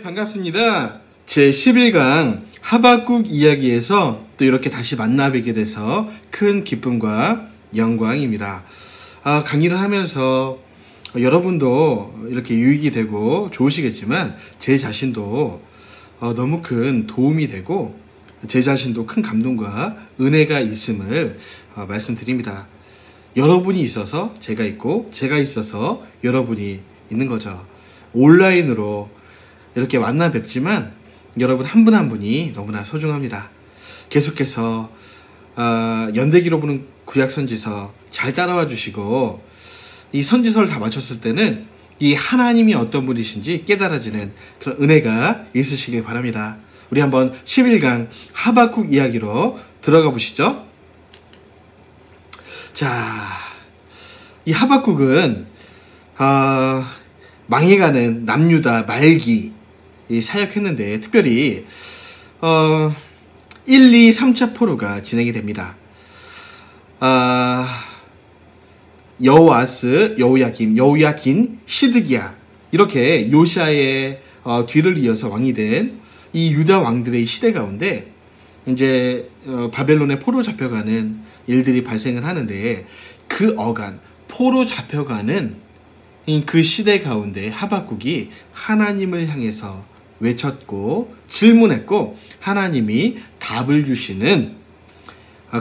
반갑습니다. 제 11강 하박국 이야기에서 또 이렇게 다시 만나 뵙게 돼서 큰 기쁨과 영광입니다. 강의를 하면서 여러분도 이렇게 유익이 되고 좋으시겠지만 제 자신도 너무 큰 도움이 되고 제 자신도 큰 감동과 은혜가 있음을 말씀드립니다. 여러분이 있어서 제가 있고 제가 있어서 여러분이 있는 거죠. 온라인으로 이렇게 만나 뵙지만 여러분 한 분 한 분이 너무나 소중합니다. 계속해서 연대기로 보는 구약선지서 잘 따라와 주시고 이 선지서를 다 마쳤을 때는 이 하나님이 어떤 분이신지 깨달아지는 그런 은혜가 있으시길 바랍니다. 우리 한번 11강 하박국 이야기로 들어가 보시죠. 자, 이 하박국은 망해가는 남유다 말기 사역했는데 특별히 1, 2, 3차 포로가 진행이 됩니다. 여호아스, 여호야긴, 시드기야 이렇게 요시아의 뒤를 이어서 왕이 된 이 유다 왕들의 시대 가운데 이제 바벨론에 포로 잡혀가는 일들이 발생을 하는데 그 어간 포로 잡혀가는 그 시대 가운데 하박국이 하나님을 향해서 외쳤고 질문했고 하나님이 답을 주시는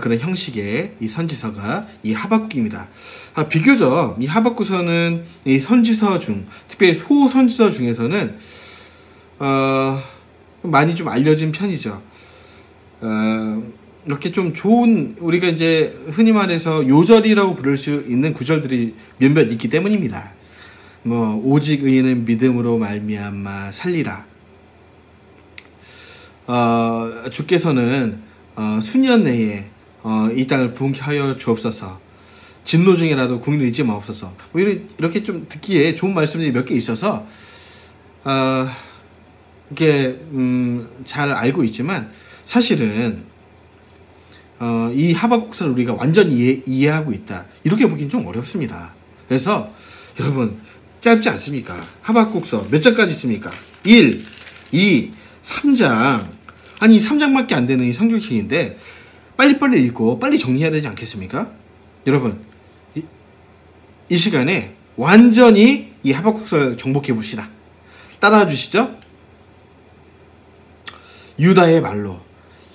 그런 형식의 이 선지서가 이 하박국입니다. 비교적 이 하박국서는 이 선지서 중 특별히 소선지서 중에서는 많이 좀 알려진 편이죠. 이렇게 좀 좋은 우리가 이제 흔히 말해서 요절이라고 부를 수 있는 구절들이 몇몇 있기 때문입니다. 오직 의인은 믿음으로 말미암아 살리라. 주께서는 수년 내에 이 땅을 부흥케 하여 주옵소서. 진노 중에라도 국리를 잊지 마옵소서. 이렇게 좀 듣기에 좋은 말씀들이 몇 개 있어서 이렇게 잘 알고 있지만 사실은 이 하박국서를 우리가 완전히 이해하고 있다 이렇게 보기는 좀 어렵습니다. 그래서 여러분 짧지 않습니까? 하박국서 몇 장까지 있습니까? 1, 2, 3장 아니 3장밖에 안 되는 이 성경책인데 빨리빨리 읽고 빨리 정리해야 되지 않겠습니까? 여러분 이 시간에 완전히 이 하박국서를 정복해 봅시다. 따라와 주시죠. 유다의 말로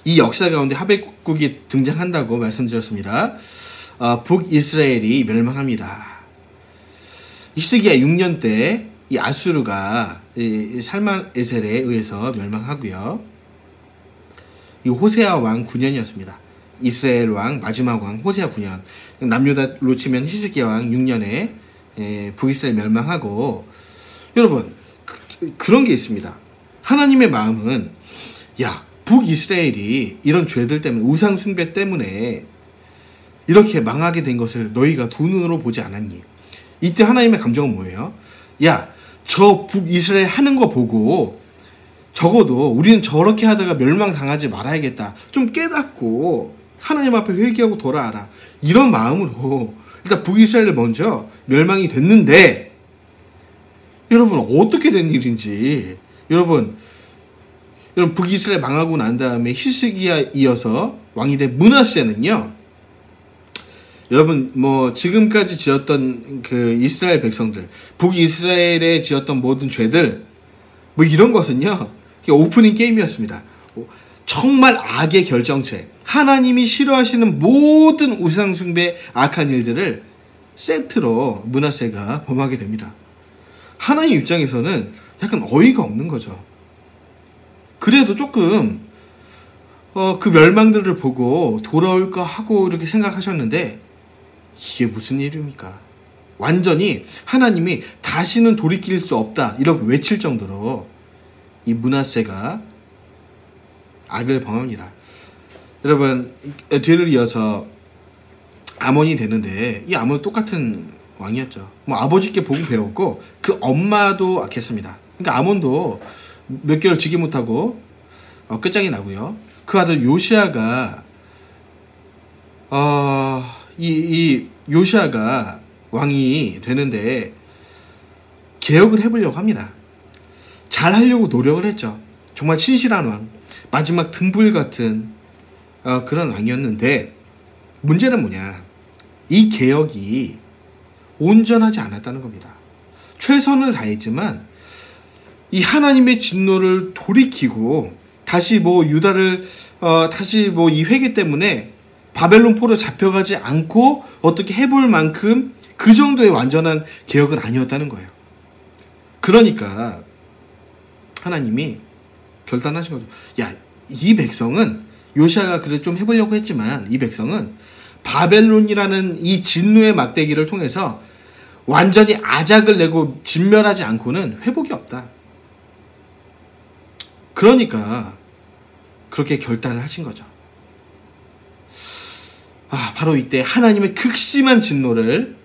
이 역사 가운데 하박국이 등장한다고 말씀드렸습니다. 북이스라엘이 멸망합니다. 히스기야 6년 때 이 아수르가 살만에셀에 의해서 멸망하고요. 이 호세아 왕 9년이었습니다. 이스라엘 왕 마지막 왕 호세아 9년. 남유다로 치면 히스기야 왕 6년에 북이스라엘 멸망하고 여러분 그런 게 있습니다. 하나님의 마음은 북이스라엘이 이런 죄들 때문에 우상 숭배 때문에 이렇게 망하게 된 것을 너희가 두 눈으로 보지 않았니? 이때 하나님의 감정은 뭐예요? 저 북이스라엘 하는 거 보고 적어도 우리는 저렇게 하다가 멸망당하지 말아야겠다. 좀 깨닫고 하나님 앞에 회개하고 돌아와라. 이런 마음으로 일단 북이스라엘을 먼저 멸망이 됐는데 여러분 어떻게 된 일인지 여러분 북이스라엘 망하고 난 다음에 히스기야 이어서 왕이 된 므낫세는요. 여러분 지금까지 지었던 그 이스라엘 백성들 북이스라엘에 지었던 모든 죄들 이런 것은요 오프닝 게임이었습니다. 정말 악의 결정체 하나님이 싫어하시는 모든 우상숭배 악한 일들을 세트로 므낫세가 범하게 됩니다. 하나님 입장에서는 약간 어이가 없는 거죠. 그래도 조금 그 멸망들을 보고 돌아올까 하고 이렇게 생각하셨는데 이게 무슨 일입니까? 완전히 하나님이 다시는 돌이킬 수 없다 이렇게 외칠 정도로 이 므낫세가 악을 범합니다. 여러분 뒤를 이어서 아몬이 되는데 이 아몬은 똑같은 왕이었죠. 아버지께 보고 배웠고 그 엄마도 악했습니다. 그러니까 아몬도 몇 개월 지기 못하고 끝장이 나고요. 그 아들 요시아가 이 요시아가 왕이 되는데 개혁을 해보려고 합니다. 잘 하려고 노력을 했죠. 정말 신실한 왕, 마지막 등불 같은 그런 왕이었는데, 문제는 뭐냐, 이 개혁이 온전하지 않았다는 겁니다. 최선을 다했지만 이 하나님의 진노를 돌이키고 다시 뭐 유다를 다시 뭐 이 회개 때문에 바벨론 포로 잡혀가지 않고 어떻게 해볼 만큼 그 정도의 완전한 개혁은 아니었다는 거예요. 그러니까 하나님이 결단하신 거죠. 야, 이 백성은, 요시아가 그래 좀 해보려고 했지만 이 백성은 바벨론이라는 이 진노의 막대기를 통해서 완전히 아작을 내고 진멸하지 않고는 회복이 없다. 그러니까 그렇게 결단을 하신 거죠. 바로 이때 하나님의 극심한 진노를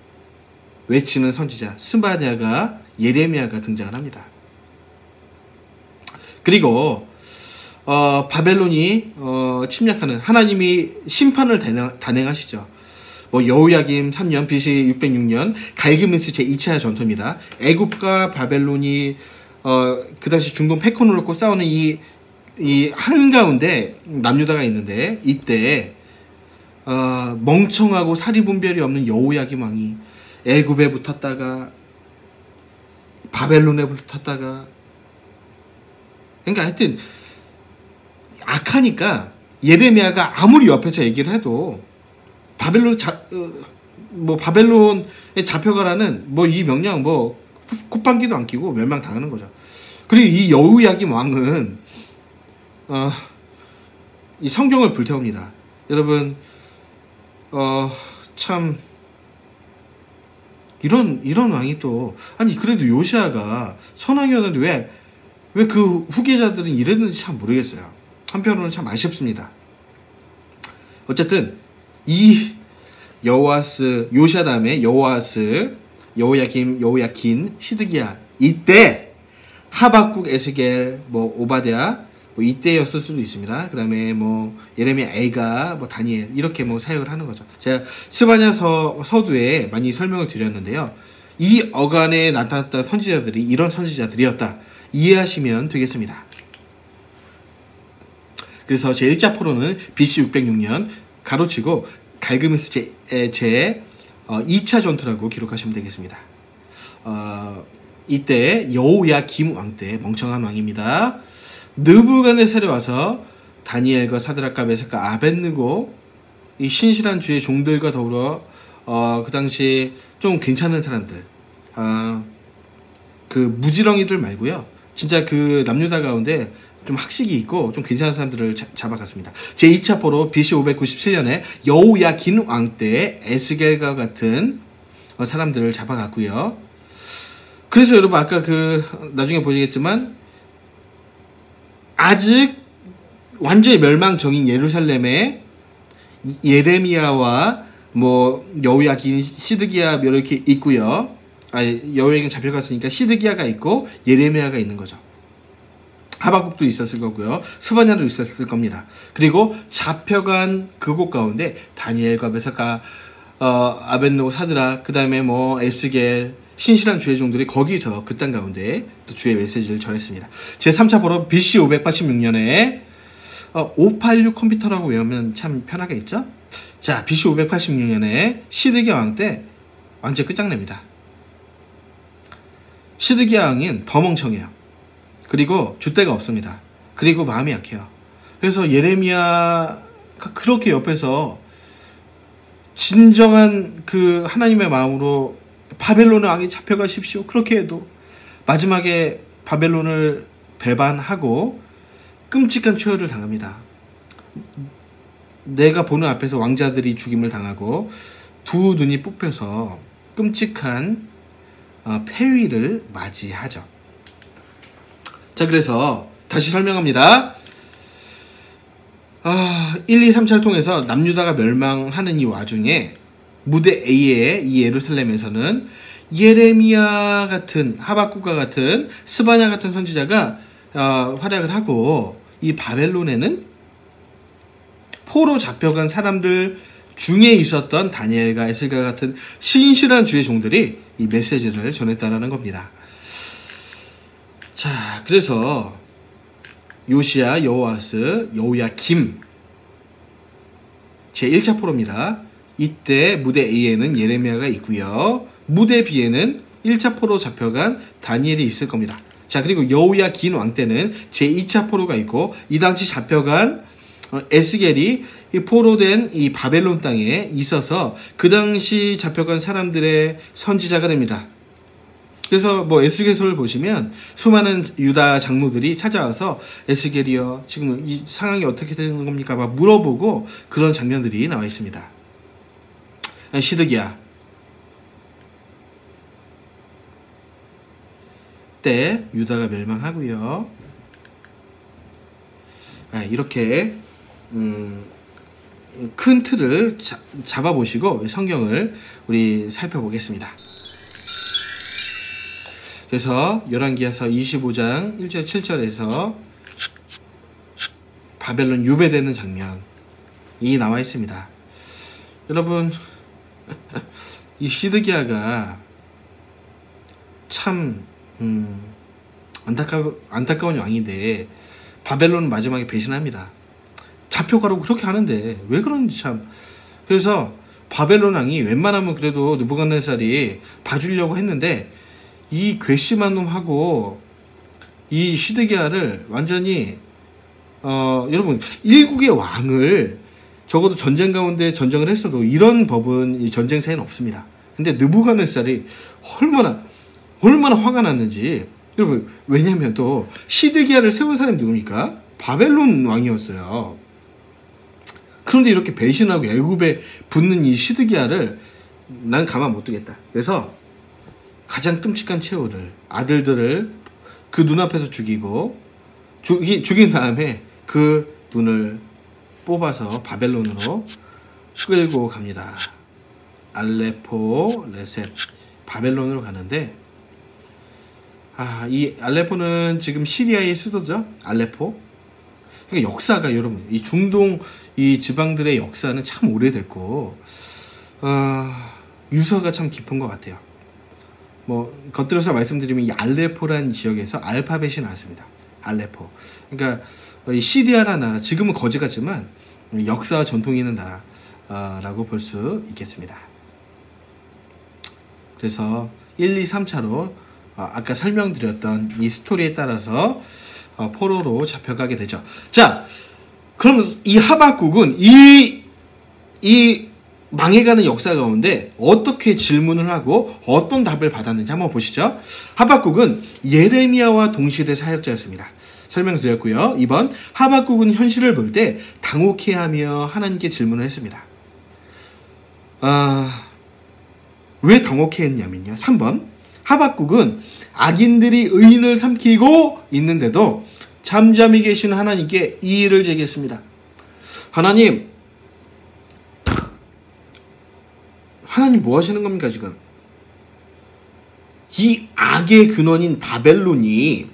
외치는 선지자 스바냐가, 예레미야가 등장을 합니다. 그리고 바벨론이 침략하는, 하나님이 심판을 단행하시죠. 여호야김 3년 BC 606년 갈그메스 제2차 전투입니다. 애굽과 바벨론이 그 당시 중동 패권을 놓고 싸우는 이 한가운데 남유다가 있는데, 이때 멍청하고 사리분별이 없는 여호야김 왕이 애굽에 붙었다가 바벨론에 붙었다가, 그러니까 하여튼 악하니까 예레미야가 아무리 옆에서 얘기를 해도 바벨론에 잡혀가라는 이 명령 콧방귀도 안 끼고 멸망당하는 거죠. 그리고 이 여호야김 왕은 이 성경을 불태웁니다. 여러분, 참 이런 왕이 또, 아니 그래도 요시아가 선왕이었는데 왜 그 후계자들은 이랬는지 참 모르겠어요. 한편으로는 참 아쉽습니다. 어쨌든 이 여호아스, 요시아 다음에 여호아스, 여호야킨, 시드기야, 이때 하박국, 에스겔, 오바댜 이때였을 수도 있습니다. 그 다음에 예레미야, 에가, 다니엘, 이렇게 사역을 하는 거죠. 제가 스바냐 서두에 많이 설명을 드렸는데요. 이 어간에 나타났던 선지자들이 이런 선지자들이었다, 이해하시면 되겠습니다. 그래서 제1차 포로는 BC 606년 가로치고 갈그메스 제 2차 전투라고 기록하시면 되겠습니다. 이때 여호야김 왕 때, 멍청한 왕입니다. 느부갓네살이 와서 다니엘과 사드락과 메삭과 아벳느고, 이 신실한 주의 종들과 더불어 그 당시 좀 괜찮은 사람들, 그 무지렁이들 말고요, 진짜 그 남유다 가운데 좀 학식이 있고 좀 괜찮은 사람들을 잡아갔습니다. 제2차 포로 BC 597년에 여호야긴 왕 때 에스겔과 같은 사람들을 잡아갔고요. 그래서 여러분, 아까 나중에 보시겠지만 아직 완전히 멸망정인 예루살렘에 예레미야와 여호야긴, 시드기야 이렇게 있고요. 여호야긴 잡혀갔으니까 시드기야가 있고 예레미야가 있는 거죠. 하박국도 있었을 거고요. 스바냐도 있었을 겁니다. 그리고 잡혀간 그곳 가운데 다니엘과 메삭과 아벳느고, 사드락, 그 다음에 에스겔, 신실한 주의 종들이 거기서 그 땅 가운데 또 주의 메시지를 전했습니다. 제3차 포로 BC 586년에 586 컴퓨터라고 외우면 참 편하겠죠? 자, BC 586년에 시드기야 왕 때 완전 끝장냅니다. 시드기야 왕은 더 멍청해요. 그리고 줏대가 없습니다. 그리고 마음이 약해요. 그래서 예레미야가 그렇게 옆에서 진정한 그 하나님의 마음으로 바벨론의 왕이 잡혀가십시오, 그렇게 해도 마지막에 바벨론을 배반하고 끔찍한 최후를 당합니다. 내가 보는 앞에서 왕자들이 죽임을 당하고 두 눈이 뽑혀서 끔찍한 폐위를 맞이하죠. 자, 그래서 다시 설명합니다. 1, 2, 3차를 통해서 남유다가 멸망하는 이 와중에 무대 A의 이 예루살렘에서는 예레미야 같은, 하박국과 같은, 스바냐 같은 선지자가 활약을 하고, 이 바벨론에는 포로 잡혀간 사람들 중에 있었던 다니엘과 에스겔 같은 신실한 주의 종들이 이 메시지를 전했다라는 겁니다. 자, 그래서 요시야, 여호아스, 여호야김 제1차 포로입니다. 이때 무대 A에는 예레미야가 있고요. 무대 B에는 1차 포로 잡혀간 다니엘이 있을 겁니다. 자, 그리고 여호야긴 왕 때는 제2차 포로가 있고 이 당시 잡혀간 에스겔이 포로된 이 바벨론 땅에 있어서 그 당시 잡혀간 사람들의 선지자가 됩니다. 그래서 뭐 에스겔서를 보시면 수많은 유다 장로들이 찾아와서 에스겔이요, 지금 이 상황이 어떻게 되는 겁니까? 막 물어보고 그런 장면들이 나와 있습니다. 시드기야 때 유다가 멸망하고요. 이렇게 큰 틀을 잡아보시고 성경을 우리 살펴보겠습니다. 그래서 열왕기하서 25장 1절 7절에서 바벨론 유배되는 장면이 나와 있습니다. 여러분, 이 시드기야가 참 안타까운 왕인데 바벨론은 마지막에 배신합니다. 잡혀가라고 그렇게 하는데 왜 그런지 참. 그래서 바벨론 왕이 웬만하면 그래도 느부갓네살이 봐주려고 했는데 이 괘씸한 놈하고 이 시드기야를 완전히 여러분, 일국의 왕을 적어도 전쟁 가운데 전쟁을 했어도 이런 법은 이 전쟁사에는 없습니다. 근데 느부갓네살이 얼마나 화가 났는지. 여러분, 왜냐면 또 시드기야를 세운 사람이 누굽니까? 바벨론 왕이었어요. 그런데 이렇게 배신하고 애굽에 붙는 이 시드기야를 난 가만 못 두겠다. 그래서 가장 끔찍한 최후를, 아들들을 그 눈앞에서 죽인 다음에 그 눈을 뽑아서 바벨론으로 끌고 갑니다. 알레포, 레셋, 바벨론으로 가는데, 이 알레포는 지금 시리아의 수도죠. 알레포. 그러니까 역사가, 여러분, 이 중동 이 지방들의 역사는 참 오래됐고 유서가 참 깊은 것 같아요. 뭐 겉들여서 말씀드리면 이 알레포라는 지역에서 알파벳이 나왔습니다. 알레포. 그러니까 이 시리아라는 나라, 지금은 거지 같지만 역사와 전통이 있는 나라라고 볼 수 있겠습니다. 그래서 1, 2, 3차로 아까 설명드렸던 이 스토리에 따라서 포로로 잡혀가게 되죠. 자, 그럼 이 하박국은 이 망해가는 역사 가운데 어떻게 질문을 하고 어떤 답을 받았는지 한번 보시죠. 하박국은 예레미야와 동시대 사역자였습니다. 설명드렸고요. 2번, 하박국은 현실을 볼 때 당혹해하며 하나님께 질문을 했습니다. 왜 당혹해했냐면요. 3번, 하박국은 악인들이 의인을 삼키고 있는데도 잠잠히 계신 하나님께 이의를 제기했습니다. 하나님 뭐 하시는 겁니까 지금? 이 악의 근원인 바벨론이,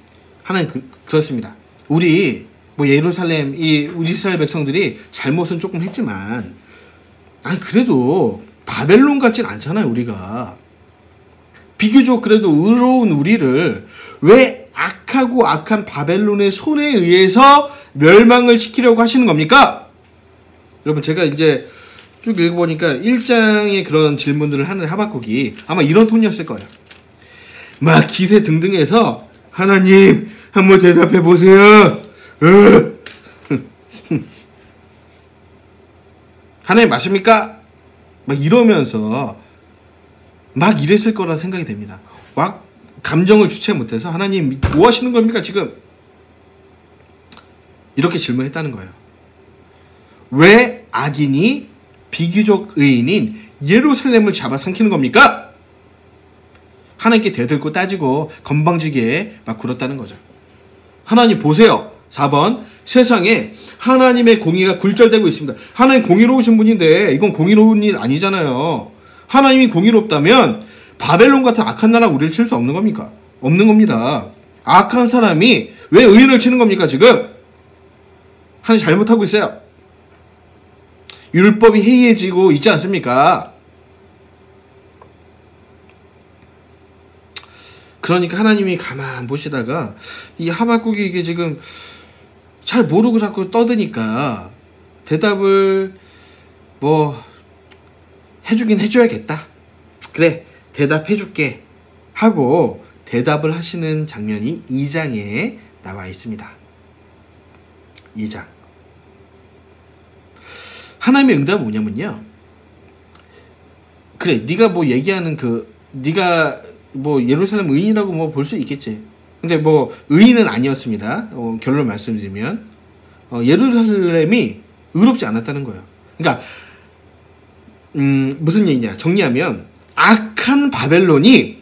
하나님 그렇습니다. 우리 예루살렘, 우리 이스라엘 백성들이 잘못은 조금 했지만 그래도 바벨론 같진 않잖아요. 우리가 비교적 그래도 의로운 우리를 왜 악하고 악한 바벨론의 손에 의해서 멸망을 시키려고 하시는 겁니까? 여러분, 제가 이제 쭉 읽어보니까 1장의 그런 질문들을 하는 하박국이 아마 이런 톤이었을 거예요. 막 기세 등등해서 하나님 한번 대답해 보세요. 하나님 맞습니까? 막 이러면서 막 이랬을 거라 생각이 됩니다. 막 감정을 주체 못해서 하나님 뭐 하시는 겁니까 지금? 이렇게 질문했다는 거예요. 왜 악인이 비교적 의인인 예루살렘을 잡아삼키는 겁니까? 하나님께 대들고 따지고 건방지게 막 굴었다는 거죠. 하나님 보세요. 4번, 세상에 하나님의 공의가 굴절되고 있습니다. 하나님 공의로우신 분인데 이건 공의로운 일 아니잖아요. 하나님이 공의롭다면 바벨론 같은 악한 나라 우리를 칠 수 없는 겁니까? 없는 겁니다. 악한 사람이 왜 의인을 치는 겁니까 지금? 하나님 잘못하고 있어요. 율법이 해이해지고 있지 않습니까? 그러니까 하나님이 가만 보시다가 이 하박국이 이게 지금 잘 모르고 자꾸 떠드니까 대답을 뭐 해주긴 해줘야겠다. 그래, 대답해줄게 하고 대답을 하시는 장면이 2장에 나와 있습니다. 2장. 하나님의 응답은 뭐냐면요. 그래, 네가 뭐 얘기하는 네가 뭐 예루살렘 의인이라고 뭐 볼 수 있겠지. 근데 뭐 의인은 아니었습니다. 결론 말씀드리면 예루살렘이 의롭지 않았다는 거예요. 그러니까 무슨 얘기냐 정리하면 악한 바벨론이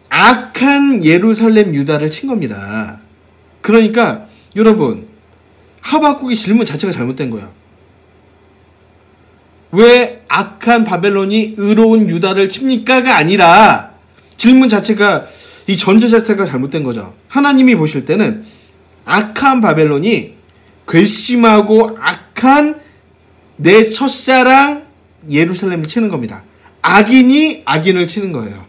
악한 예루살렘 유다를 친 겁니다. 그러니까 여러분 하박국의 질문 자체가 잘못된 거예요. 왜 악한 바벨론이 의로운 유다를 칩니까가 아니라 질문 자체가 이 전제 자체가 잘못된 거죠. 하나님이 보실 때는 악한 바벨론이 괘씸하고 악한 내 첫사랑 예루살렘을 치는 겁니다. 악인이 악인을 치는 거예요.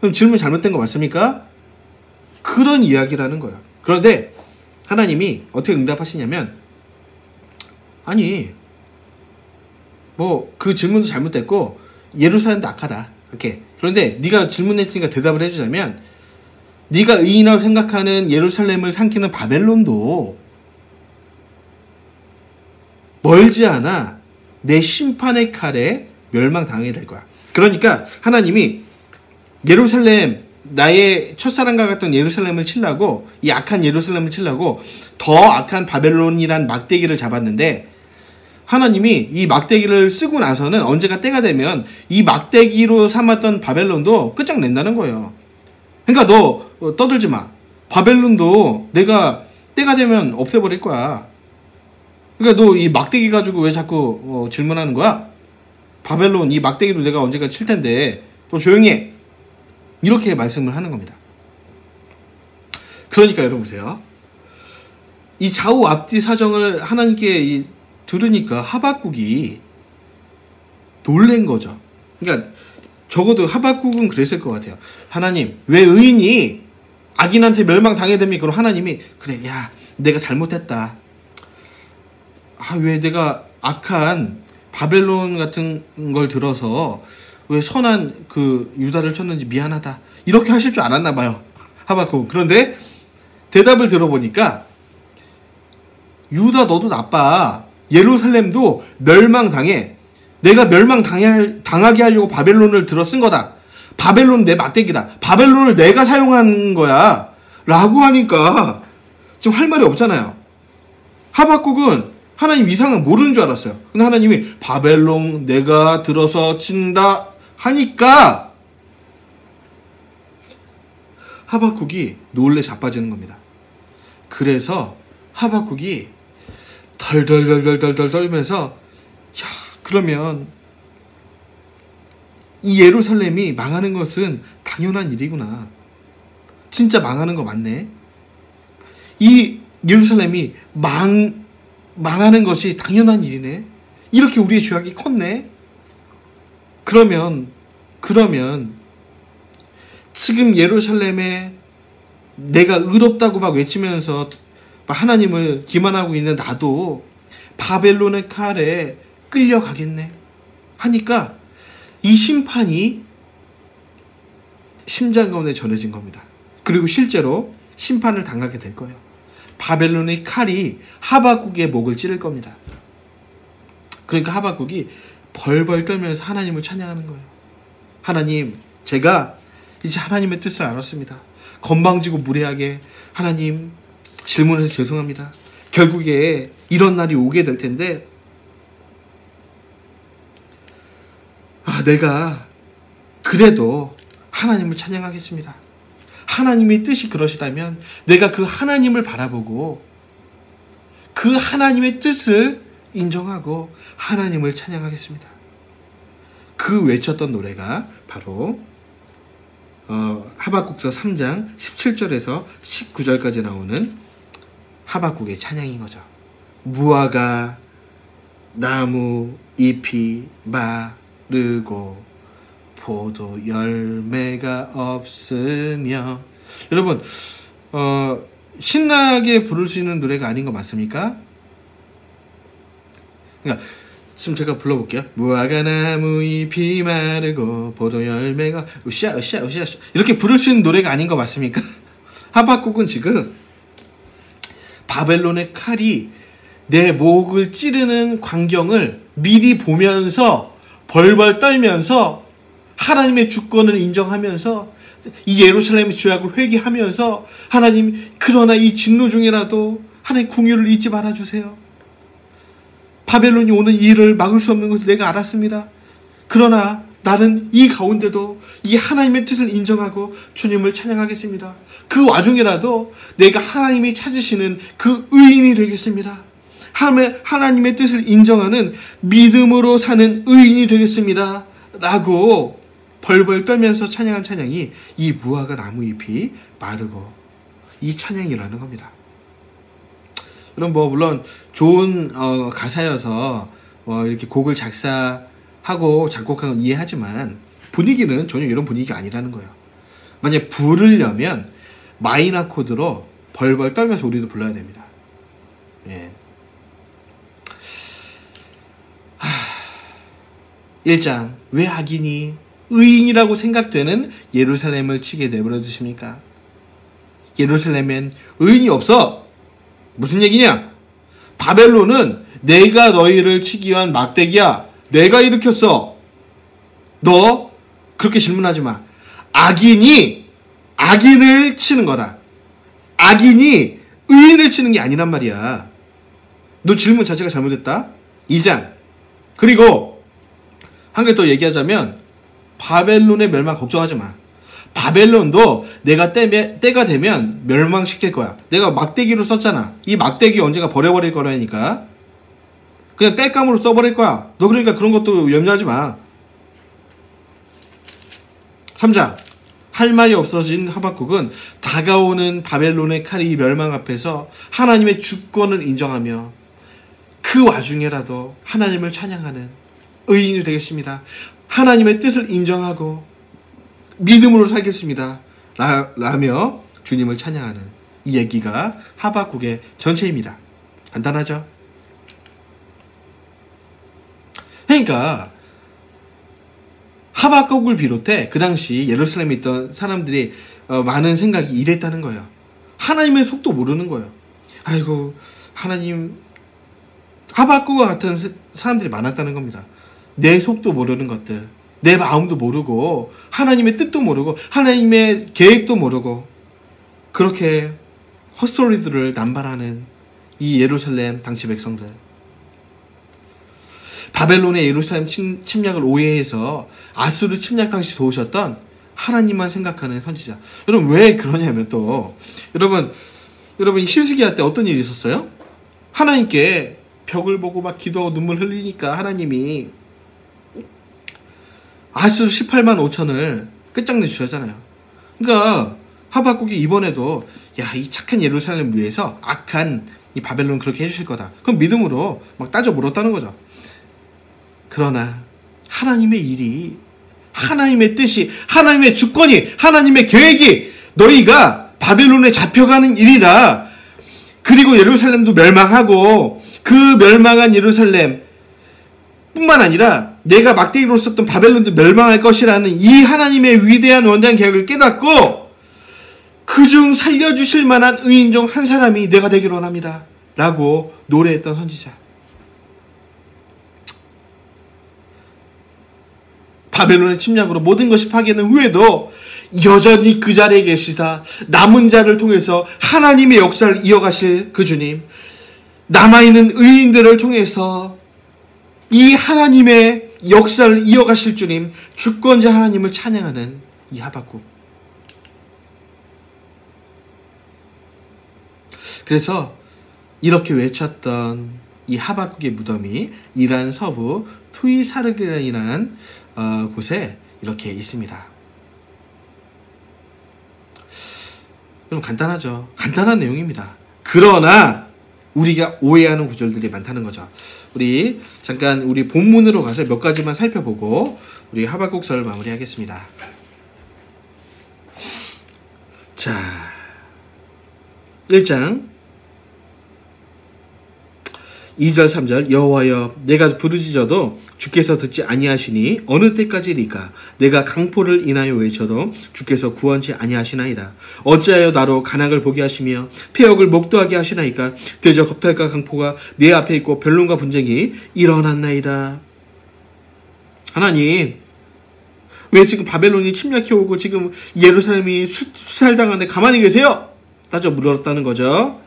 그럼 질문 잘못된 거 맞습니까? 그런 이야기라는 거예요. 그런데 하나님이 어떻게 응답하시냐면 아니 뭐 그 질문도 잘못됐고 예루살렘도 악하다. 이렇게. 그런데 네가 질문했으니까 대답을 해주자면 네가 의인이라고 생각하는 예루살렘을 삼키는 바벨론도 멀지 않아 내 심판의 칼에 멸망당하게 될 거야. 그러니까 하나님이 예루살렘 나의 첫사랑과 같던 예루살렘을 치려고 이 악한 예루살렘을 치려고 더 악한 바벨론이란 막대기를 잡았는데 하나님이 이 막대기를 쓰고 나서는 언제가 때가 되면 이 막대기로 삼았던 바벨론도 끝장낸다는 거예요. 그러니까 너 떠들지 마. 바벨론도 내가 때가 되면 없애버릴 거야. 그러니까 너 이 막대기 가지고 왜 자꾸 질문하는 거야? 바벨론 이 막대기로 내가 언제가 칠 텐데 너 조용히 해. 이렇게 말씀을 하는 겁니다. 그러니까 여러분 보세요. 이 좌우 앞뒤 사정을 하나님께 들으니까 하박국이 놀란 거죠. 그러니까 적어도 하박국은 그랬을 것 같아요. 하나님, 왜 의인이 악인한테 멸망당해야 됩니까? 그럼 하나님이 그래, 야, 내가 잘못했다. 왜 내가 악한 바벨론 같은 걸 들어서 왜 선한 유다를 쳤는지 미안하다. 이렇게 하실 줄 알았나 봐요. 하박국. 그런데 대답을 들어보니까 유다 너도 나빠. 예루살렘도 멸망당해. 내가 멸망당하게 하려고 바벨론을 들어 쓴 거다. 바벨론 내 막대기다. 바벨론을 내가 사용한 거야. 라고 하니까 지금 할 말이 없잖아요. 하박국은 하나님 이 상황 모르는 줄 알았어요. 근데 하나님이 바벨론 내가 들어서 친다 하니까 하박국이 놀래 자빠지는 겁니다. 그래서 하박국이 덜덜덜덜덜 떨면서 야, 그러면 이 예루살렘이 망하는 것은 당연한 일이구나. 진짜 망하는 거 맞네. 이 예루살렘이 망하는 것이 당연한 일이네. 이렇게 우리의 죄악이 컸네. 그러면 지금 예루살렘에 내가 의롭다고 막 외치면서 하나님을 기만하고 있는 나도 바벨론의 칼에 끌려가겠네 하니까 이 심판이 심장 가운데 전해진 겁니다. 그리고 실제로 심판을 당하게 될 거예요. 바벨론의 칼이 하박국의 목을 찌를 겁니다. 그러니까 하박국이 벌벌 떨면서 하나님을 찬양하는 거예요. 하나님, 제가 이제 하나님의 뜻을 알았습니다. 건방지고 무례하게 하나님 질문해서 죄송합니다. 결국에 이런 날이 오게 될 텐데 내가 그래도 하나님을 찬양하겠습니다. 하나님의 뜻이 그러시다면 내가 그 하나님을 바라보고 그 하나님의 뜻을 인정하고 하나님을 찬양하겠습니다. 그 외쳤던 노래가 바로 하박국서 3장 17절에서 19절까지 나오는 하박국의 찬양인 거죠. 무화과 나무 잎이 마르고 포도 열매가 없으며. 여러분 신나게 부를 수 있는 노래가 아닌 거 맞습니까? 그러니까 지금 제가 불러볼게요. 무화과 나무 잎이 마르고 포도 열매가 으쌰 으쌰 으쌰 이렇게 부를 수 있는 노래가 아닌 거 맞습니까? 하박국은 지금 바벨론의 칼이 내 목을 찌르는 광경을 미리 보면서 벌벌 떨면서 하나님의 주권을 인정하면서 이 예루살렘의 죄악을 회개하면서 하나님, 그러나 이 진노 중에라도 하나님 궁유를 잊지 말아주세요. 바벨론이 오는 이 일을 막을 수 없는 것을 내가 알았습니다. 그러나 나는 이 가운데도 이 하나님의 뜻을 인정하고 주님을 찬양하겠습니다. 그 와중에라도 내가 하나님이 찾으시는 그 의인이 되겠습니다. 하나님의 뜻을 인정하는 믿음으로 사는 의인이 되겠습니다. 라고 벌벌 떨면서 찬양한 찬양이 이 무화과 나무잎이 마르고 이 찬양이라는 겁니다. 그럼 물론 좋은 가사여서 이렇게 곡을 작사하고 작곡한 건 이해하지만 분위기는 전혀 이런 분위기가 아니라는 거예요. 만약 부르려면 마이너 코드로 벌벌 떨면서 우리도 불러야 됩니다. 예. 1장, 왜 악인이 의인이라고 생각되는 예루살렘을 치게 내버려 두십니까? 예루살렘엔 의인이 없어. 무슨 얘기냐? 바벨론은 내가 너희를 치기 위한 막대기야. 내가 일으켰어. 너 그렇게 질문하지 마. 악인이 악인을 치는 거다. 악인이 의인을 치는 게 아니란 말이야. 너 질문 자체가 잘못됐다. 2장. 그리고 한 개 더 얘기하자면 바벨론의 멸망 걱정하지 마. 바벨론도 내가 때가 되면 멸망시킬 거야. 내가 막대기로 썼잖아. 이 막대기 언젠가 버려버릴 거라니까. 그냥 땔감으로 써버릴 거야. 너 그러니까 그런 것도 염려하지 마. 3장. 할 말이 없어진 하박국은 다가오는 바벨론의 칼이 멸망 앞에서 하나님의 주권을 인정하며 그 와중에라도 하나님을 찬양하는 의인이 되겠습니다. 하나님의 뜻을 인정하고 믿음으로 살겠습니다. 라며 주님을 찬양하는 이 얘기가 하박국의 전체입니다. 간단하죠? 그러니까 하박국을 비롯해 그 당시 예루살렘에 있던 사람들이 많은 생각이 이랬다는 거예요. 하나님의 속도 모르는 거예요. 아이고 하나님, 하박국과 같은 사람들이 많았다는 겁니다. 내 속도 모르는 것들, 내 마음도 모르고 하나님의 뜻도 모르고 하나님의 계획도 모르고 그렇게 헛소리들을 남발하는 이 예루살렘 당시 백성들. 바벨론의 예루살렘 침략을 오해해서 아수르 침략 당시 도우셨던 하나님만 생각하는 선지자. 여러분 왜 그러냐면 또 여러분 히스기야 때 어떤 일이 있었어요? 하나님께 벽을 보고 막 기도하고 눈물 흘리니까 하나님이 아수르 18만 5천을 끝장내 주셨잖아요. 그러니까 하박국이 이번에도 이 착한 예루살렘 위해서 악한 이 바벨론 그렇게 해주실 거다. 그럼 믿음으로 막 따져 물었다는 거죠. 그러나 하나님의 일이, 하나님의 뜻이, 하나님의 주권이, 하나님의 계획이 너희가 바벨론에 잡혀가는 일이다. 그리고 예루살렘도 멸망하고 그 멸망한 예루살렘 뿐만 아니라 내가 막대기로 썼던 바벨론도 멸망할 것이라는 이 하나님의 위대한 원대한 계획을 깨닫고 그중 살려주실 만한 의인 중 한 사람이 내가 되기를 원합니다. 라고 노래했던 선지자. 바벨론의 침략으로 모든 것이 파괴된 후에도 여전히 그 자리에 계시다. 남은 자를 통해서 하나님의 역사를 이어가실 그 주님, 남아있는 의인들을 통해서 이 하나님의 역사를 이어가실 주님, 주권자 하나님을 찬양하는 이 하박국. 그래서 이렇게 외쳤던 이 하박국의 무덤이 이란 서부 투이사르그라는 곳에 이렇게 있습니다. 좀 간단하죠. 간단한 내용입니다. 그러나 우리가 오해하는 구절들이 많다는 거죠. 우리 잠깐 우리 본문으로 가서 몇 가지만 살펴보고 우리 하박국서를 마무리하겠습니다. 자, 1장 2절 3절 여호와여 내가 부르짖어도 주께서 듣지 아니하시니 어느 때까지리까 내가 강포를 인하여 외쳐도 주께서 구원치 아니하시나이다. 어찌하여 나로 간악을 보게 하시며 폐역을 목도하게 하시나이까. 대저 겁탈과 강포가 내 앞에 있고 변론과 분쟁이 일어났나이다. 하나님, 왜 지금 바벨론이 침략해 오고 지금 예루살렘이 수살당하는데 가만히 계세요? 따져 물었다는 거죠.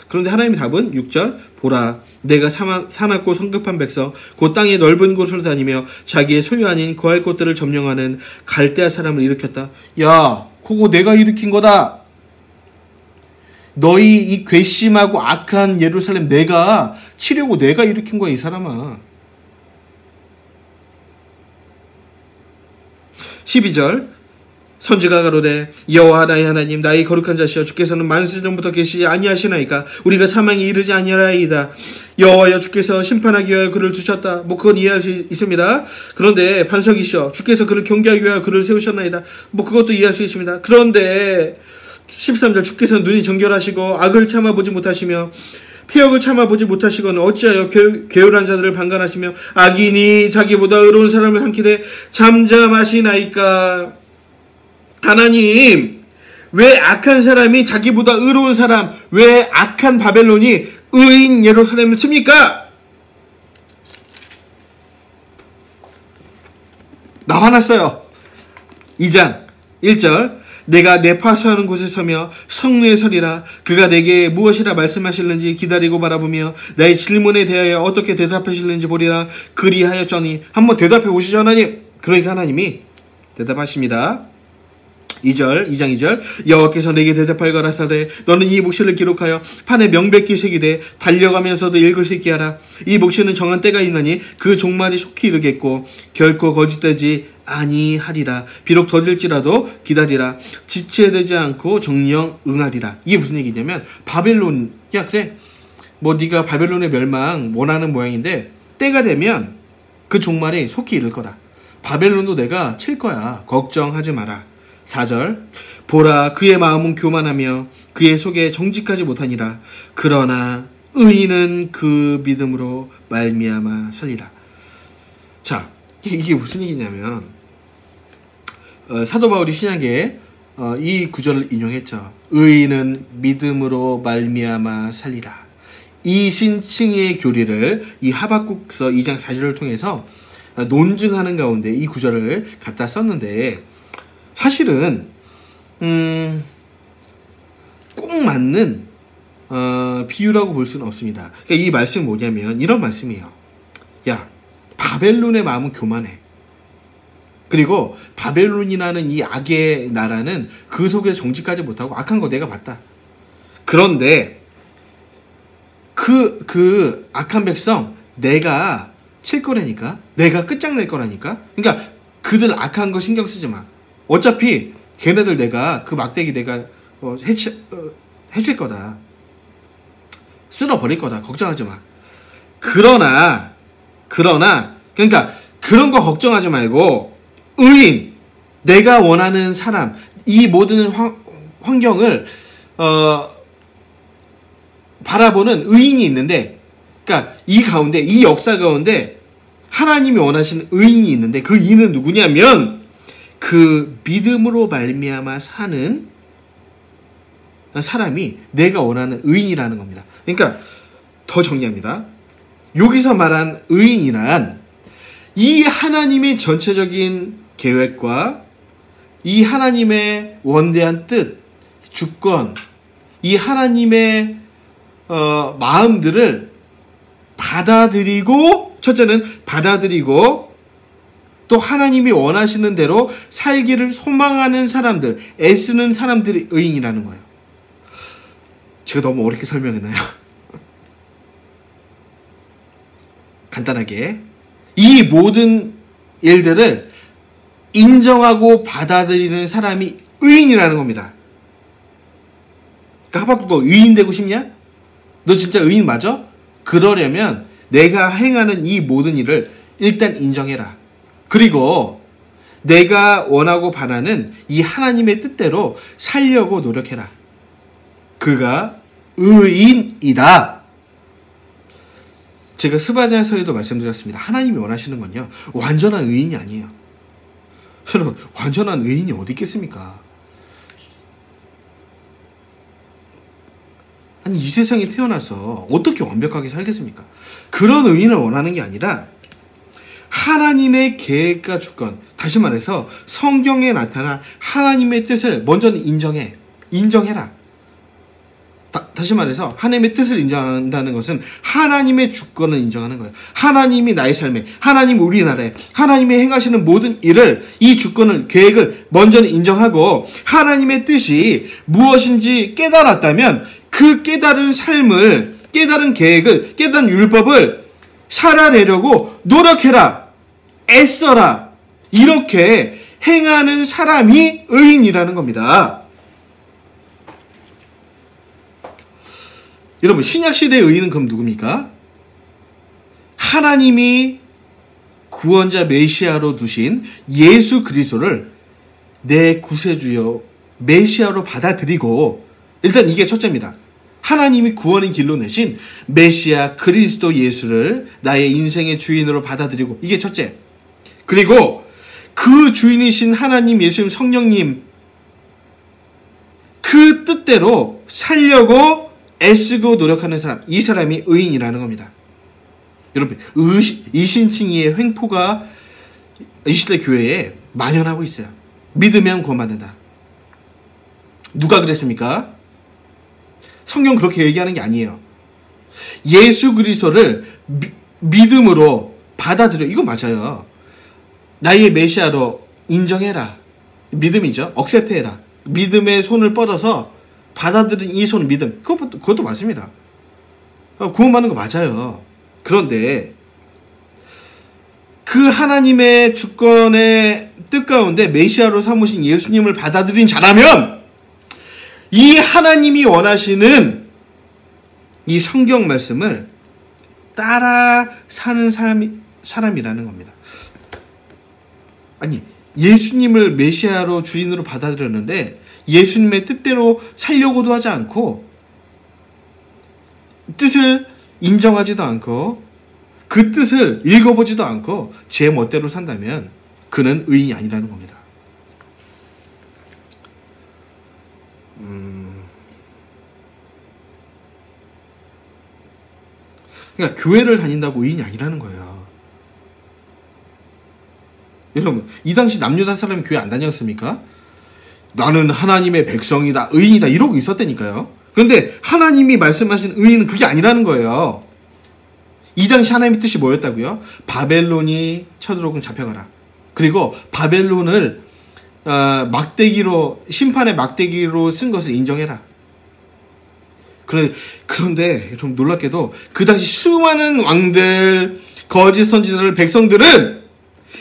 그런데 하나님의 답은 6절 보라 내가 사납고 성급한 백성 곧 땅의 넓은 곳으로 다니며 자기의 소유 아닌 거할 곳들을 점령하는 갈대아 사람을 일으켰다. 야, 그거 내가 일으킨 거다. 너희 이 괘씸하고 악한 예루살렘 내가 치려고 내가 일으킨 거야, 이 사람아. 12절 선지가 가로되 여호와 나의 하나님 나의 거룩한 자시여 주께서는 만세전부터 계시지 아니하시나이까. 우리가 사망에 이르지 아니하리이다. 여호와여 주께서 심판하기 위하여 그를 두셨다. 그건 이해할 수 있습니다. 그런데 반석이시여 주께서 그를 경계하기 위하여 그를 세우셨나이다. 그것도 이해할 수 있습니다. 그런데 13절 주께서는 눈이 정결하시고 악을 참아보지 못하시며 폐역을 참아보지 못하시거늘 어찌하여 게으른 자들을 방관하시며 악인이 자기보다 의로운 사람을 삼키되 잠잠하시나이까. 하나님, 왜 악한 사람이 자기보다 의로운 사람, 왜 악한 바벨론이 의인 예루살렘을 칩니까? 나 화났어요. 2장 1절 내가 내 파수하는 곳에 서며 성루에 서리라. 그가 내게 무엇이라 말씀하실는지 기다리고 바라보며 나의 질문에 대하여 어떻게 대답하실는지 보리라. 그리하였더니 한번 대답해 보시죠, 하나님. 그러니까 하나님이 대답하십니다. 2장 2절 여호와께서 내게 대답하여 가라사대 너는 이 묵시를 기록하여 판에 명백히 새기되 달려가면서도 읽을 수 있게 하라. 이 묵시는 정한 때가 있나니 그 종말이 속히 이르겠고 결코 거짓되지 아니하리라. 비록 더딜지라도 기다리라. 지체되지 않고 정령 응하리라. 이게 무슨 얘기냐면 바벨론, 야 그래 네가 바벨론의 멸망 원하는 모양인데 때가 되면 그 종말이 속히 이를 거다. 바벨론도 내가 칠 거야. 걱정하지 마라. 4절 보라 그의 마음은 교만하며 그의 속에 정직하지 못하니라. 그러나 의인은 그 믿음으로 말미암아 살리라. 자, 이게 무슨 얘기냐면 사도 바울이 신약에 이 구절을 인용했죠. 의인은 믿음으로 말미암아 살리라. 이 신칭의 교리를 이 하박국서 2장 4절을 통해서 논증하는 가운데 이 구절을 갖다 썼는데 사실은 꼭 맞는 비유라고 볼 수는 없습니다. 그러니까 이 말씀이 뭐냐면 이런 말씀이에요. 야, 바벨론의 마음은 교만해. 그리고 바벨론이라는 이 악의 나라는 그 속에서 정직하지 못하고 악한 거 내가 봤다. 그런데 그 악한 백성 내가 칠 거라니까. 내가 끝장낼 거라니까. 그러니까 그들 악한 거 신경 쓰지 마. 어차피 걔네들 내가 그 막대기 내가 해칠 거다. 쓸어버릴 거다. 걱정하지 마. 그러나 그러니까 그런 거 걱정하지 말고 의인, 내가 원하는 사람, 이 모든 환경을 바라보는 의인이 있는데, 그러니까 이 가운데, 이 역사 가운데 하나님이 원하시는 의인이 있는데 그 의인은 누구냐면 그 믿음으로 말미암아 사는 사람이 내가 원하는 의인이라는 겁니다. 그러니까 더 정리합니다. 여기서 말한 의인이란 이 하나님의 전체적인 계획과 이 하나님의 원대한 뜻, 주권, 이 하나님의 마음들을 받아들이고, 첫째는 받아들이고 또 하나님이 원하시는 대로 살기를 소망하는 사람들, 애쓰는 사람들이 의인이라는 거예요. 제가 너무 어렵게 설명했나요? 간단하게 이 모든 일들을 인정하고 받아들이는 사람이 의인이라는 겁니다. 그러니까 하박국 너 의인 되고 싶냐? 너 진짜 의인 맞아? 그러려면 내가 행하는 이 모든 일을 일단 인정해라. 그리고 내가 원하고 바라는 이 하나님의 뜻대로 살려고 노력해라. 그가 의인이다. 제가 스바냐서에도 말씀드렸습니다. 하나님이 원하시는 건요, 완전한 의인이 아니에요. 여러분, 완전한 의인이 어디 있겠습니까? 아니, 이 세상에 태어나서 어떻게 완벽하게 살겠습니까? 그런 의인을 원하는 게 아니라 하나님의 계획과 주권, 다시 말해서 성경에 나타난 하나님의 뜻을 먼저는 인정해라. 다시 말해서 하나님의 뜻을 인정한다는 것은 하나님의 주권을 인정하는 거예요. 하나님이 나의 삶에, 하나님 우리나라에, 하나님이 행하시는 모든 일을, 이 주권을, 계획을 먼저는 인정하고 하나님의 뜻이 무엇인지 깨달았다면 그 깨달은 삶을, 깨달은 계획을, 깨달은 율법을 살아내려고 노력해라. 애써라. 이렇게 행하는 사람이 의인이라는 겁니다. 여러분, 신약시대의 의인은 그럼 누굽니까? 하나님이 구원자 메시아로 두신 예수 그리스도를 내 구세주여 메시아로 받아들이고, 일단 이게 첫째입니다. 하나님이 구원의 길로 내신 메시아 그리스도 예수를 나의 인생의 주인으로 받아들이고, 이게 첫째. 그리고 그 주인이신 하나님, 예수님, 성령님 그 뜻대로 살려고 애쓰고 노력하는 사람, 이 사람이 의인이라는 겁니다. 여러분, 이신칭의의 횡포가 이 시대 교회에 만연하고 있어요. 믿으면 구원받는다. 누가 그랬습니까? 성경 그렇게 얘기하는 게 아니에요. 예수 그리스도를 믿음으로 받아들여. 이거 맞아요. 나의 메시아로 인정해라. 믿음이죠. 억셉트해라. 믿음의 손을 뻗어서 받아들인 이 손 믿음. 그것도 맞습니다. 구원받는 거 맞아요. 그런데 그 하나님의 주권의 뜻 가운데 메시아로 삼으신 예수님을 받아들인 자라면 이 하나님이 원하시는 이 성경 말씀을 따라 사는 사람이라는 겁니다. 아니, 예수님을 메시아로 주인으로 받아들였는데 예수님의 뜻대로 살려고도 하지 않고 뜻을 인정하지도 않고 그 뜻을 읽어보지도 않고 제 멋대로 산다면 그는 의인이 아니라는 겁니다. 그러니까 교회를 다닌다고 의인이 아니라는 거예요. 여러분, 이 당시 남유다 사람이 교회 안 다녔습니까? 나는 하나님의 백성이다, 의인이다 이러고 있었다니까요. 그런데 하나님이 말씀하신 의인은 그게 아니라는 거예요. 이 당시 하나님의 뜻이 뭐였다고요? 바벨론이 쳐들어오면 잡혀가라. 그리고 바벨론을 막대기로, 심판의 막대기로 쓴 것을 인정해라. 그런데 좀 놀랍게도 그 당시 수많은 왕들, 거짓 선지자들, 백성들은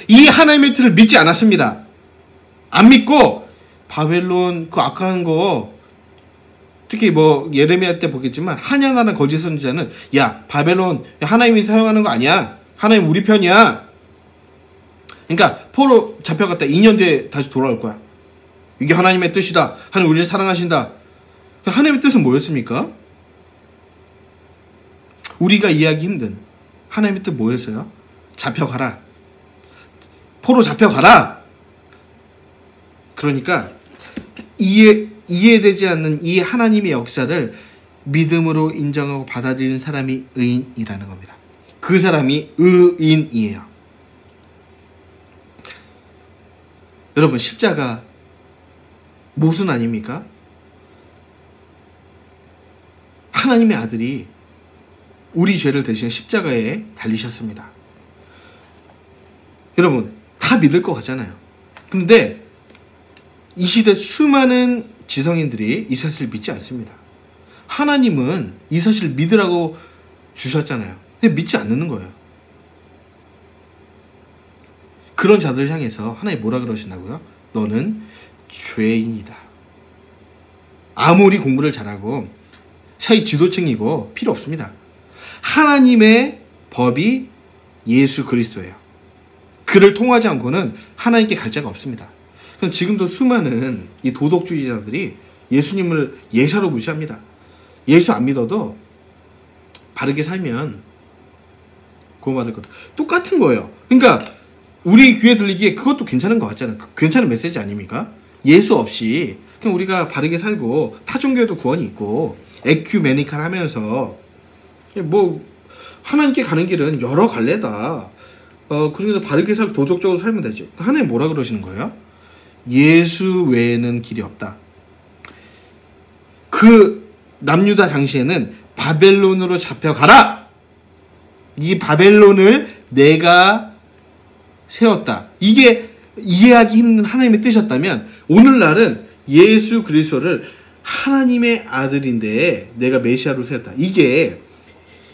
이 하나님의 뜻을 믿지 않았습니다. 안 믿고 바벨론 그 악한 거, 특히 뭐 예레미야 때 보겠지만 한양하는 거짓 선지자는 야, 바벨론 하나님이 사용하는 거 아니야. 하나님 우리 편이야. 그러니까 포로 잡혀갔다 2년 뒤에 다시 돌아올 거야. 이게 하나님의 뜻이다. 하나님 우리를 사랑하신다. 하나님의 뜻은 뭐였습니까? 우리가 이해하기 힘든 하나님의 뜻 뭐였어요? 잡혀가라. 포로 잡혀가라. 그러니까 이해되지 않는 이 하나님의 역사를 믿음으로 인정하고 받아들이는 사람이 의인이라는 겁니다. 그 사람이 의인이에요. 여러분, 십자가 모순 아닙니까? 하나님의 아들이 우리 죄를 대신 십자가에 달리셨습니다. 여러분, 다 믿을 것 같잖아요. 근데 이 시대 수많은 지성인들이 이 사실을 믿지 않습니다. 하나님은 이 사실을 믿으라고 주셨잖아요. 근데 믿지 않는 거예요. 그런 자들을 향해서 하나님 뭐라 그러신다고요? 너는 죄인이다. 아무리 공부를 잘하고 사회 지도층이고 필요 없습니다. 하나님의 법이 예수 그리스도예요. 그를 통하지 않고는 하나님께 갈 자가 없습니다. 그럼 지금도 수많은 이 도덕주의자들이 예수님을 예사로 무시합니다. 예수 안 믿어도 바르게 살면 구원받을 거다. 똑같은 거예요. 그러니까 우리 귀에 들리기에 그것도 괜찮은 것 같잖아요. 괜찮은 메시지 아닙니까? 예수 없이 그냥 우리가 바르게 살고 타종교에도 구원이 있고 에큐메니칼 하면서 뭐 하나님께 가는 길은 여러 갈래다. 그중에서 바르게 살고 도덕적으로 살면 되지. 하나님 뭐라 그러시는 거예요? 예수 외에는 길이 없다. 그 남유다 당시에는 바벨론으로 잡혀가라. 이 바벨론을 내가 세웠다. 이게 이해하기 힘든 하나님의 뜻이었다면 오늘날은 예수 그리스도를 하나님의 아들인데 내가 메시아로 세웠다. 이게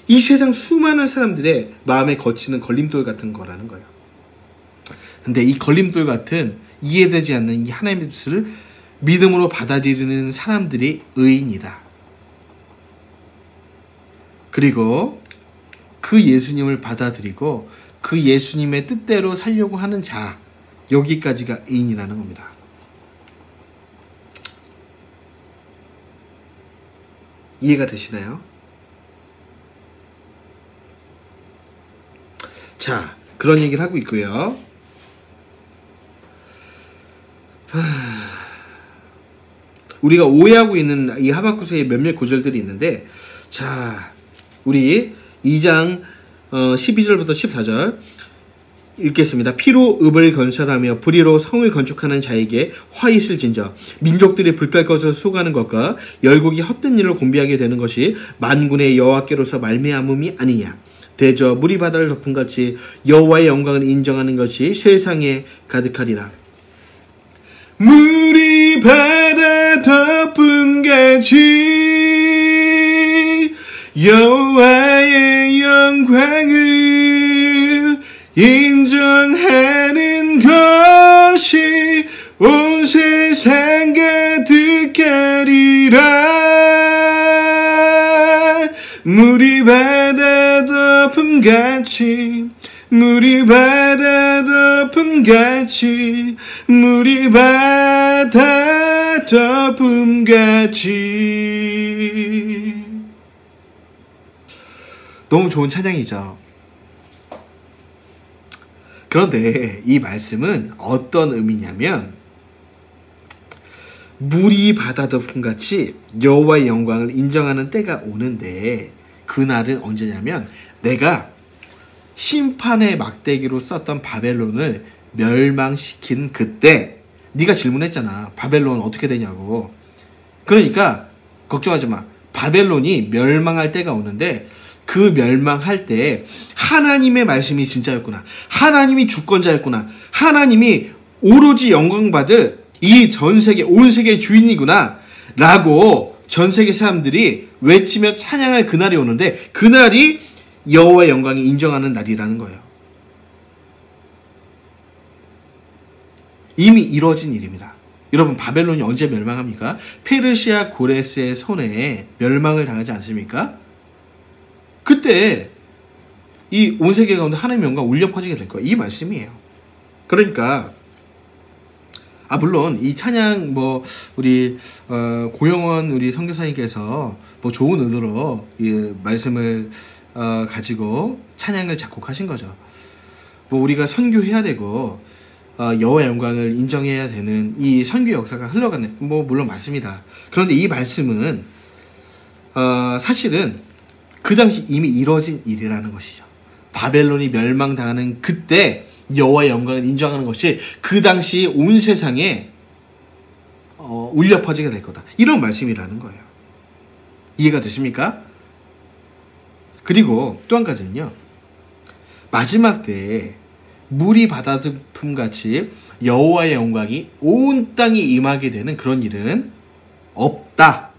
이 세상 수많은 사람들의 마음에 거치는 걸림돌 같은 거라는 거예요. 근데 이 걸림돌 같은 이해되지 않는 이 하나님의 뜻을 믿음으로 받아들이는 사람들이 의인이다. 그리고 그 예수님을 받아들이고 그 예수님의 뜻대로 살려고 하는 자, 여기까지가 의인이라는 겁니다. 이해가 되시나요? 자, 그런 얘기를 하고 있고요. 우리가 오해하고 있는 이 하박국서의 몇몇 구절들이 있는데, 자, 우리 2장 12절부터 14절 읽겠습니다. 피로 읍을 건설하며 불의로 성을 건축하는 자에게 화 있을진저 민족들이 불탈 것을 수고하는 것과 열국이 헛된 일을 공비하게 되는 것이 만군의 여호와께로서 말미암음이 아니냐. 대저 물이 바다를 덮음같이 여호와의 영광을 인정하는 것이 세상에 가득하리라. 물이 바다 덮음같이 여호와의 영광을 인정하는 것이 온 세상 가득하리라. 물이 바다 덮음같이 물이 바다 덮음같이 물이 바다 덮음같이. 너무 좋은 찬양이죠. 그런데 이 말씀은 어떤 의미냐면 물이 바다 덮음같이 여호와의 영광을 인정하는 때가 오는데 그날은 언제냐면 내가 심판의 막대기로 썼던 바벨론을 멸망시킨 그때. 네가 질문했잖아. 바벨론 어떻게 되냐고. 그러니까 걱정하지 마. 바벨론이 멸망할 때가 오는데 그 멸망할 때 하나님의 말씀이 진짜였구나. 하나님이 주권자였구나. 하나님이 오로지 영광받을 이 전세계 온 세계의 주인이구나 라고 전세계 사람들이 외치며 찬양할 그날이 오는데 그날이 여호와의 영광이 인정하는 날이라는 거예요. 이미 이루어진 일입니다. 여러분, 바벨론이 언제 멸망합니까? 페르시아 고레스의 손에 멸망을 당하지 않습니까? 그때 이 온 세계 가운데 하나님의 영광 울려 퍼지게 될 거예요. 이 말씀이에요. 그러니까 물론 이 찬양 우리 고영원 우리 선교사님께서 좋은 의도로 이 말씀을 가지고 찬양을 작곡하신 거죠. 우리가 선교해야 되고 여호와의 영광을 인정해야 되는 이 선교 역사가 흘러가는 물론 맞습니다. 그런데 이 말씀은 사실은 그 당시 이미 이루어진 일이라는 것이죠. 바벨론이 멸망당하는 그때 여호와의 영광을 인정하는 것이 그 당시 온 세상에 울려 퍼지게 될 거다. 이런 말씀이라는 거예요. 이해가 되십니까? 그리고 또 한 가지는요. 마지막 때에 물이 바다 덮음같이 여호와의 영광이 온 땅에 임하게 되는 그런 일은 없다.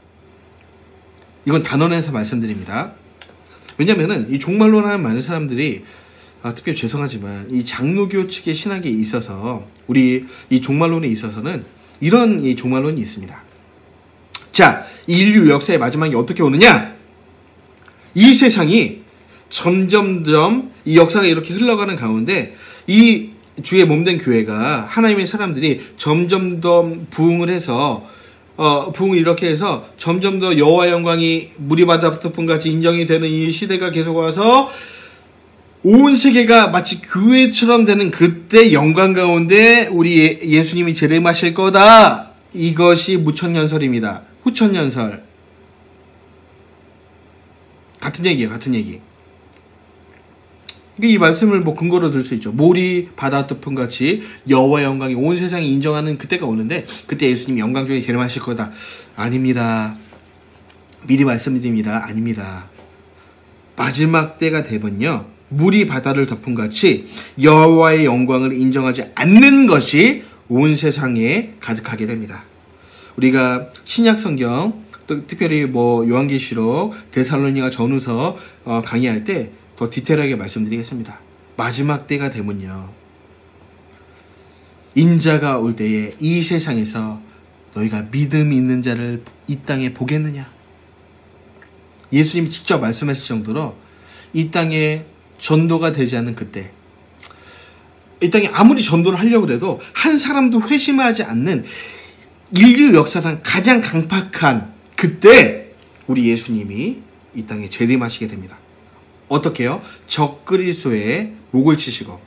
이건 단언해서 말씀드립니다. 왜냐면은 이 종말론 하는 많은 사람들이 특별히 죄송하지만 이 장로교 측의 신학에 있어서 우리 이 종말론에 있어서는 이런 이 종말론이 있습니다. 자, 인류 역사의 마지막이 어떻게 오느냐? 이 세상이 점점점 이 역사가 이렇게 흘러가는 가운데 이 주의 몸된 교회가 하나님의 사람들이 점점 더 부흥을 해서 부흥을 이렇게 해서 점점 더 여호와의 영광이 물이 바다 덮은 같이 인정이 되는 이 시대가 계속 와서 온 세계가 마치 교회처럼 되는 그때 영광 가운데 우리 예수님이 재림하실 거다. 이것이 무천년설입니다. 후천년설. 같은 얘기예요. 같은 얘기. 이 말씀을 근거로 들 수 있죠. 물이 바다 덮은 같이 여호와의 영광이 온 세상에 인정하는 그때가 오는데 그때 예수님이 영광 중에 재림하실 거다. 아닙니다. 미리 말씀드립니다. 아닙니다. 마지막 때가 되면요. 물이 바다를 덮은 같이 여호와의 영광을 인정하지 않는 것이 온 세상에 가득하게 됩니다. 우리가 신약 성경 또 특별히 요한계시록, 데살로니가 전후서 강의할 때 더 디테일하게 말씀드리겠습니다. 마지막 때가 되면요. 인자가 올 때에 이 세상에서 너희가 믿음 있는 자를 이 땅에 보겠느냐? 예수님이 직접 말씀하실 정도로 이 땅에 전도가 되지 않는 그때, 이 땅에 아무리 전도를 하려고 해도 한 사람도 회심하지 않는 인류 역사상 가장 강팍한 그때 우리 예수님이 이 땅에 재림하시게 됩니다. 어떻게요? 적그리스도의 목을 치시고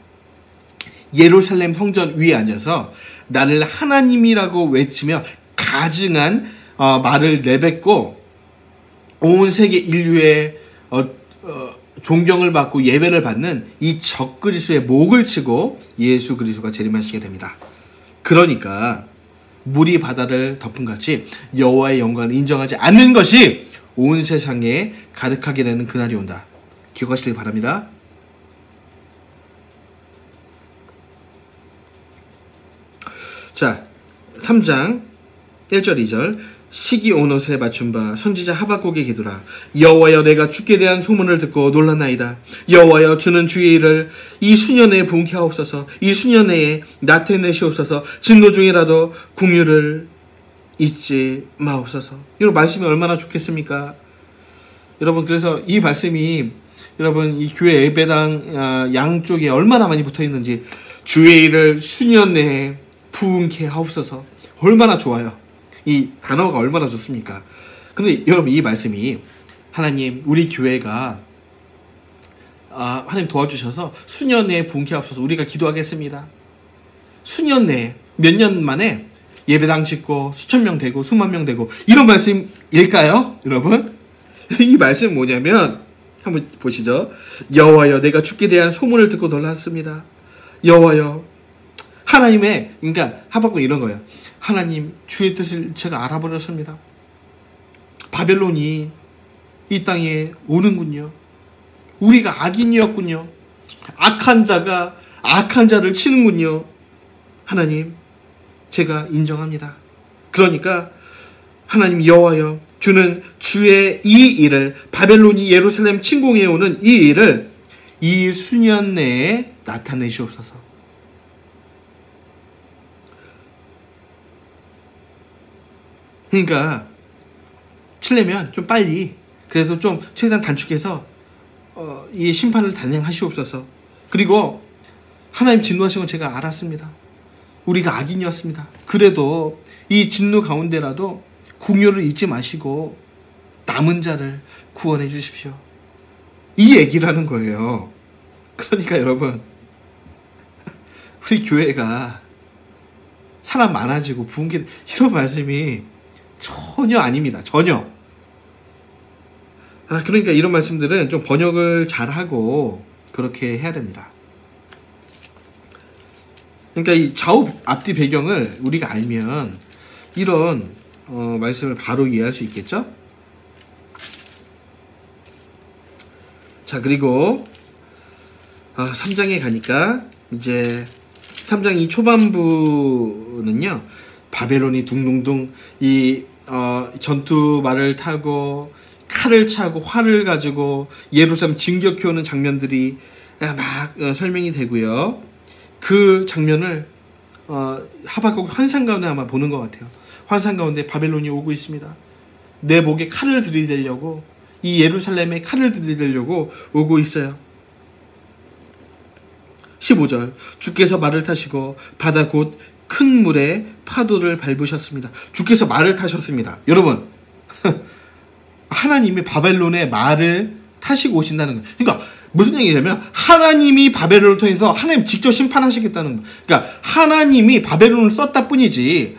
예루살렘 성전 위에 앉아서 나를 하나님이라고 외치며 가증한 말을 내뱉고 온 세계 인류의 존경을 받고 예배를 받는 이 적그리스도의 목을 치고 예수 그리스도가 재림하시게 됩니다. 그러니까 물이 바다를 덮은 같이 여호와의 영광을 인정하지 않는 것이 온 세상에 가득하게 되는 그날이 온다. 기억하시길 바랍니다. 자, 3장 1절 2절 시기 온 옷에 맞춘 바 선지자 하박국의 기도라. 여호와여, 내가 주께 대한 소문을 듣고 놀랐나이다. 여호와여, 주는 주의 일을 이 수년에 부흥케 하옵소서. 이 수년내에 나타내시옵소서. 진노 중이라도 긍휼을 잊지 마옵소서. 이런 말씀이 얼마나 좋겠습니까? 여러분, 그래서 이 말씀이 여러분 이 교회 예배당 양쪽에 얼마나 많이 붙어 있는지, 주의 일을 수년 내에 부흥케 하옵소서. 얼마나 좋아요. 이 단어가 얼마나 좋습니까? 근데 여러분, 이 말씀이 하나님, 우리 교회가 하나님 도와주셔서 수년 내에 부흥케 하옵소서. 우리가 기도하겠습니다. 수년 내에 몇 년 만에 예배당 짓고 수천 명 되고 수만 명 되고 이런 말씀일까요? 여러분, 이 말씀은 뭐냐면 한번 보시죠. 여호와여, 내가 주께 대한 소문을 듣고 놀랐습니다. 여호와여, 하나님의, 그러니까 하박국 이런 거예요. 하나님, 주의 뜻을 제가 알아버렸습니다. 바벨론이 이 땅에 오는군요. 우리가 악인이었군요. 악한 자가 악한 자를 치는군요. 하나님, 제가 인정합니다. 그러니까 하나님 여호와여, 주는 주의 이 일을, 바벨론이 예루살렘 침공해 오는 이 일을 이 수년 내에 나타내시옵소서. 그러니까 치려면 좀 빨리, 그래도 좀 최대한 단축해서 이 심판을 단행하시옵소서. 그리고 하나님 진노하신 건 제가 알았습니다. 우리가 악인이었습니다. 그래도 이 진노 가운데라도 긍휼을 잊지 마시고 남은 자를 구원해 주십시오. 이 얘기를 하는 거예요. 그러니까 여러분, 우리 교회가 사람 많아지고 부흥기, 이런 말씀이 전혀 아닙니다. 전혀. 그러니까 이런 말씀들은 좀 번역을 잘하고 그렇게 해야 됩니다. 그러니까 이 좌우 앞뒤 배경을 우리가 알면 이런 말씀을 바로 이해할 수 있겠죠? 자, 그리고 3장에 가니까 이제 3장 이 초반부는요, 바벨론이 둥둥둥 이 전투 말을 타고 칼을 차고 활을 가지고 예루살렘 진격해오는 장면들이 막 설명이 되고요. 그 장면을 하박국 환상 가운데 아마 보는 것 같아요. 환상 가운데 바벨론이 오고 있습니다. 내 목에 칼을 들이대려고 이 예루살렘에 칼을 들이대려고 오고 있어요. 15절 주께서 말을 타시고 바다 곧 큰 물에 파도를 밟으셨습니다. 주께서 말을 타셨습니다. 여러분 하나님이 바벨론에 말을 타시고 오신다는 거예요. 그러니까 무슨 얘기냐면 하나님이 바벨론을 통해서 하나님 직접 심판하시겠다는 거예요. 그러니까 하나님이 바벨론을 썼다 뿐이지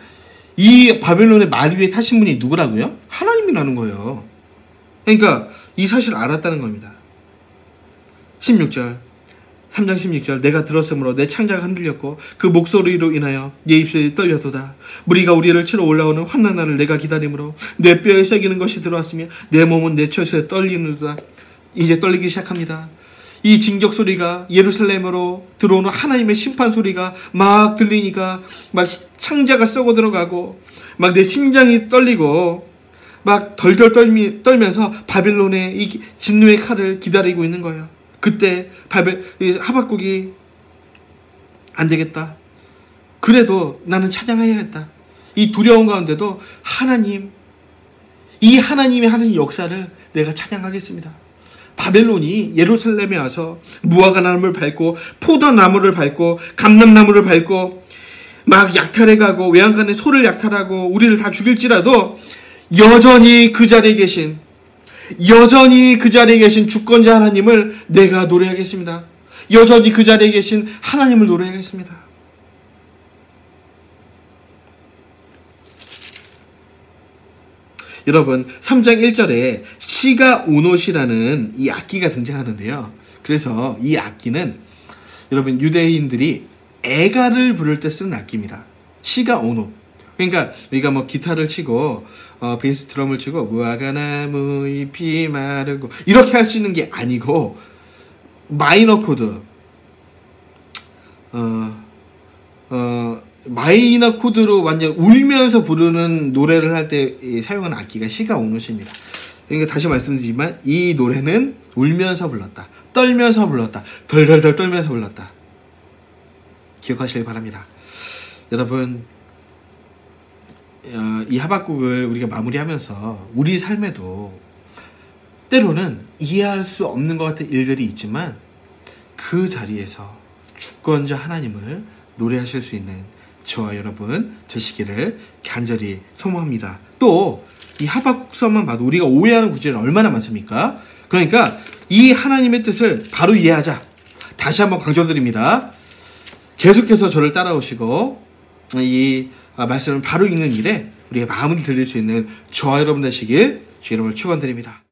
이 바벨론의 말 위에 타신 분이 누구라고요? 하나님이라는 거예요. 그러니까 이 사실을 알았다는 겁니다. 16절 3장 16절 내가 들었으므로 내 창자가 흔들렸고 그 목소리로 인하여 내 입술이 떨려도다. 무리가 우리를 치러 올라오는 환난 날을 내가 기다림으로 내 뼈에 새기는 것이 들어왔으며 내 몸은 내 처소에 떨리는도다. 이제 떨리기 시작합니다. 이 징적 소리가 예루살렘으로 들어오는 하나님의 심판 소리가 막 들리니까 막 창자가 썩어 들어가고 막 내 심장이 떨리고 막 덜덜 떨면서 바벨론의 이 진노의 칼을 기다리고 있는 거예요. 그때 하박국이 안 되겠다. 그래도 나는 찬양해야겠다. 이 두려운 가운데도 이 하나님의 하는 역사를 내가 찬양하겠습니다. 바벨론이 예루살렘에 와서 무화과나무를 밟고 포도나무를 밟고 감람나무를 밟고 막 약탈해가고 외양간에 소를 약탈하고 우리를 다 죽일지라도 여전히 그 자리에 계신 주권자 하나님을 내가 노래하겠습니다. 여전히 그 자리에 계신 하나님을 노래하겠습니다. 여러분 3장 1절에 시가 오롯이라는 이 악기가 등장하는데요. 그래서 이 악기는 여러분 유대인들이 애가를 부를 때 쓰는 악기입니다. 시가 오롯. 그러니까 우리가 뭐 기타를 치고 베이스 드럼을 치고 무화과나무 잎이 마르고 이렇게 할 수 있는 게 아니고 마이너 코드 마이너 코드로 완전 울면서 부르는 노래를 할 때 사용하는 악기가 시가 오롯입니다. 그러니까 다시 말씀드리지만 이 노래는 울면서 불렀다. 떨면서 불렀다. 덜덜덜 떨면서 불렀다. 기억하시길 바랍니다. 여러분 이 하박국을 우리가 마무리하면서 우리 삶에도 때로는 이해할 수 없는 것 같은 일들이 있지만 그 자리에서 주권자 하나님을 노래하실 수 있는 저와 여러분 되시기를 간절히 소망합니다. 또 이 하박국서만 봐도 우리가 오해하는 구절은 얼마나 많습니까? 그러니까 이 하나님의 뜻을 바로 이해하자. 다시 한번 강조드립니다. 계속해서 저를 따라오시고 이 말씀을 바로 읽는 일에 우리의 마음을 들릴 수 있는 저와 여러분 되시길 주 이름으로 축원드립니다.